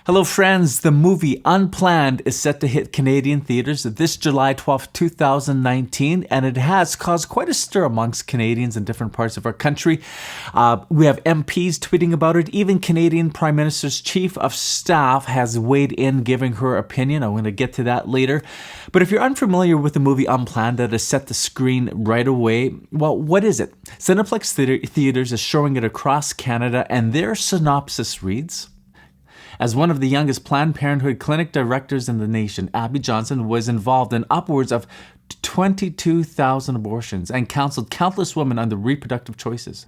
Hello friends, the movie Unplanned is set to hit Canadian theaters this July 12, 2019, and it has caused quite a stir amongst Canadians in different parts of our country. We have MPs tweeting about it. Even Canadian Prime Minister's Chief of Staff has weighed in giving her opinion. I'm going to get to that later. But if you're unfamiliar with the movie Unplanned that is set to screen right away, well, what is it? Cineplex Theaters is showing it across Canada, and their synopsis reads, as one of the youngest Planned Parenthood clinic directors in the nation, Abby Johnson was involved in upwards of 22,000 abortions and counseled countless women on their reproductive choices.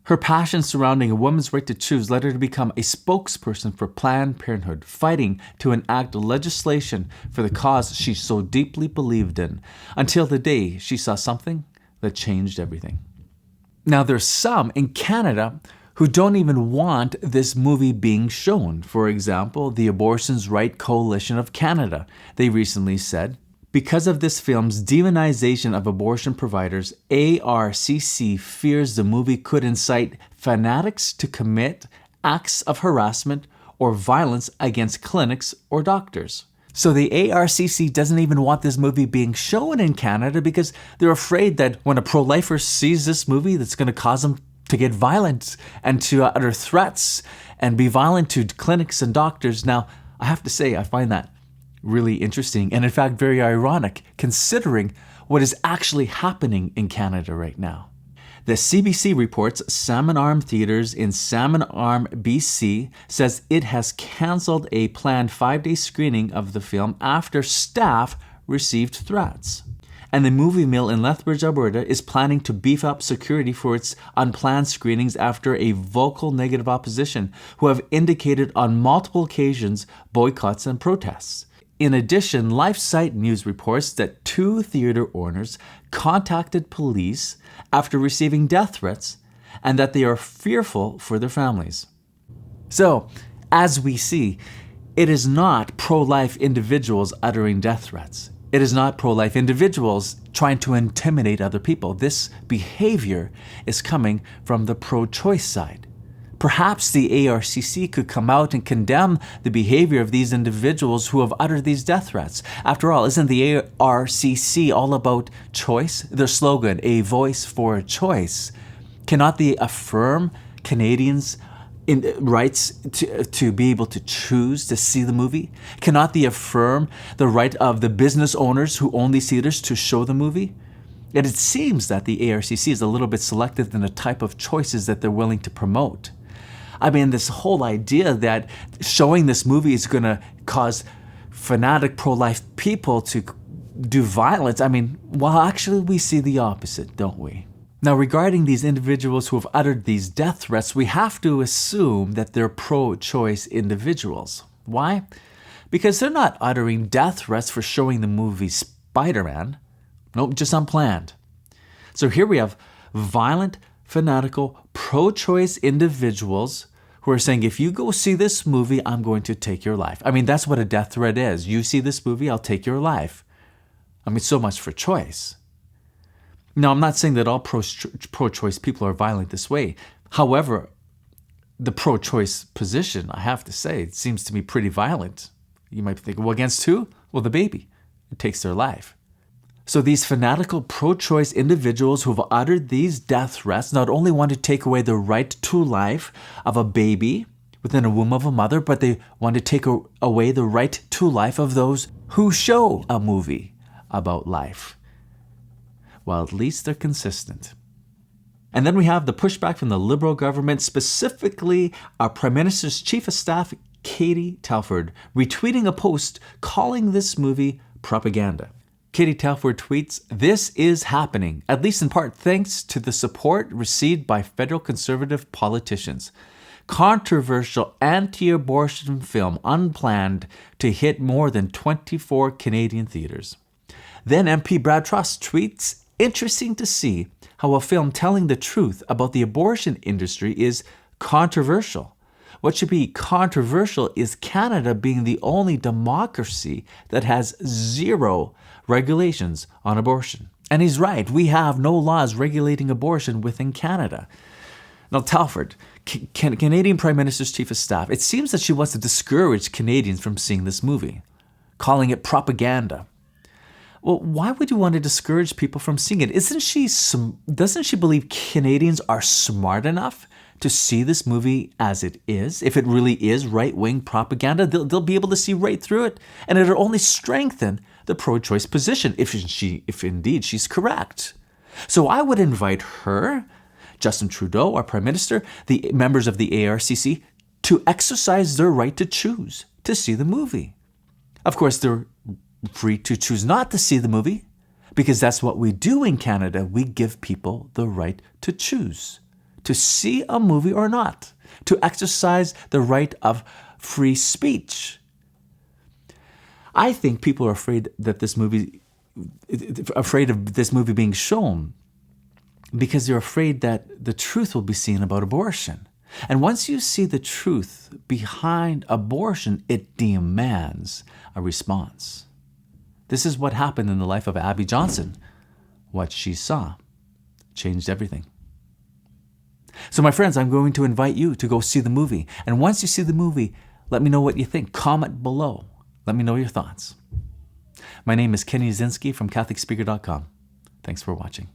Her passion surrounding a woman's right to choose led her to become a spokesperson for Planned Parenthood, fighting to enact legislation for the cause she so deeply believed in, until the day she saw something that changed everything. Now, there's some in Canada who don't even want this movie being shown. For example, the Abortions Right Coalition of Canada. They recently said, because of this film's demonization of abortion providers, ARCC fears the movie could incite fanatics to commit acts of harassment or violence against clinics or doctors. So the ARCC doesn't even want this movie being shown in Canada because they're afraid that when a pro-lifer sees this movie, that's going to cause them to get violent and to utter threats and be violent to clinics and doctors. Now, I have to say, I find that really interesting and in fact very ironic considering what is actually happening in Canada right now. The CBC reports Salmon Arm Theatres in Salmon Arm, BC says it has cancelled a planned 5-day screening of the film after staff received threats. And the Movie Mill in Lethbridge, Alberta is planning to beef up security for its unplanned screenings after a vocal negative opposition who have indicated on multiple occasions boycotts and protests. In addition, LifeSite News reports that 2 theater owners contacted police after receiving death threats and that they are fearful for their families. So, as we see, it is not pro-life individuals uttering death threats. It is not pro-life individuals trying to intimidate other people. This behavior is coming from the pro-choice side. Perhaps the ARCC could come out and condemn the behavior of these individuals who have uttered these death threats. After all, isn't the ARCC all about choice? Their slogan, a voice for choice. Cannot they affirm Canadians' rights to be able to choose to see the movie? Cannot they affirm the right of the business owners who own these theaters to show the movie? Yet it seems that the ARCC is a little bit selective in the type of choices that they're willing to promote. I mean, this whole idea that showing this movie is going to cause fanatic pro-life people to do violence, I mean, well, actually we see the opposite, don't we? Now, regarding these individuals who have uttered these death threats, we have to assume that they're pro-choice individuals. Why? Because they're not uttering death threats for showing the movie Spider-Man. Nope, just Unplanned. So here we have violent, fanatical, pro-choice individuals who are saying, if you go see this movie, I'm going to take your life. I mean, that's what a death threat is. You see this movie, I'll take your life. I mean, so much for choice. Now, I'm not saying that all pro-choice people are violent this way. However, the pro-choice position, I have to say, it seems to me pretty violent. You might think, well, against who? Well, the baby. It takes their life. So these fanatical pro-choice individuals who have uttered these death threats not only want to take away the right to life of a baby within a womb of a mother, but they want to take away the right to life of those who show a movie about life. Well, at least they're consistent. And then we have the pushback from the Liberal government, specifically our Prime Minister's Chief of Staff, Katie Telford, retweeting a post calling this movie propaganda. Katie Telford tweets, "This is happening, at least in part thanks to the support received by federal conservative politicians. Controversial anti-abortion film Unplanned to hit more than 24 Canadian theaters." Then MP Brad Trost tweets, "Interesting to see how a film telling the truth about the abortion industry is controversial. What should be controversial is Canada being the only democracy that has 0 regulations on abortion." And he's right. We have no laws regulating abortion within Canada. Now, Telford, Canadian Prime Minister's Chief of Staff, it seems that she wants to discourage Canadians from seeing this movie, calling it propaganda. Well, why would you want to discourage people from seeing it? Doesn't she believe Canadians are smart enough to see this movie as it is? If it really is right-wing propaganda, they'll be able to see right through it, and it'll only strengthen the pro-choice position if indeed she's correct. So I would invite her, Justin Trudeau, our Prime Minister, the members of the ARCC, to exercise their right to choose to see the movie. Of course, they're free to choose not to see the movie, because that's what we do in Canada. We give people the right to choose to see a movie or not, to exercise the right of free speech. I think people are afraid of this movie being shown because they're afraid that the truth will be seen about abortion. And once you see the truth behind abortion, it demands a response. This is what happened in the life of Abby Johnson. What she saw changed everything. So my friends, I'm going to invite you to go see the movie. And once you see the movie, let me know what you think. Comment below. Let me know your thoughts. My name is Ken Yasinski from CatholicSpeaker.com. Thanks for watching.